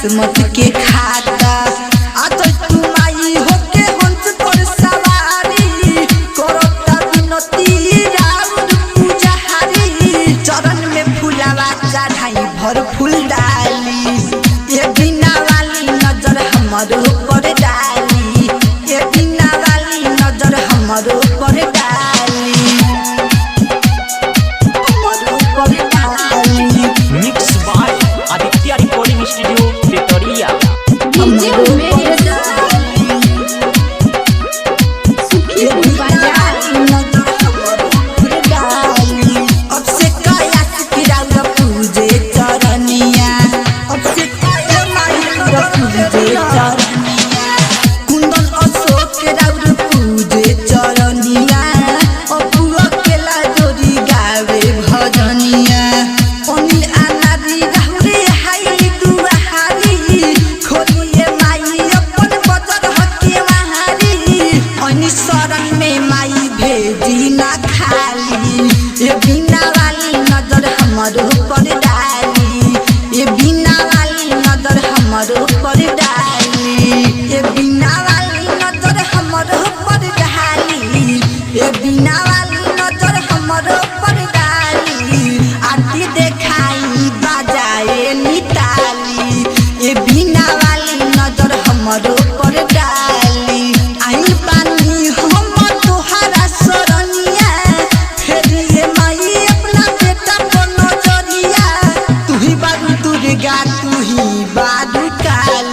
किस्मत के खाता आज तू माई होके हंस पर सवारी करता विनती राउर पूजाहारी चरण में फूलावा चढ़ाई भर फूल डाली ये बिना वाली नजर हमारो पर डाली ये बिना वाली नजर हमारो पर डाली mix by Aditya recording studio Piparia. शरण में माई भेजी ना खाली ये बिना वाली नजर हमारो पर डाली ये बिना वाली नजर हमारो पर डाली ये बिना वाली नजर हमारो पर डाली ये बिना वाली नजर हमारो पर डाली आरती देखाई बजाए निताली ये बिना वाली नजर हमारो पर डाली आई पानी हम तोहरा सरनिया फिर ये माई अपना बेटा को नजरिया तू ही बारू दुर्गा तू ही बारू काली।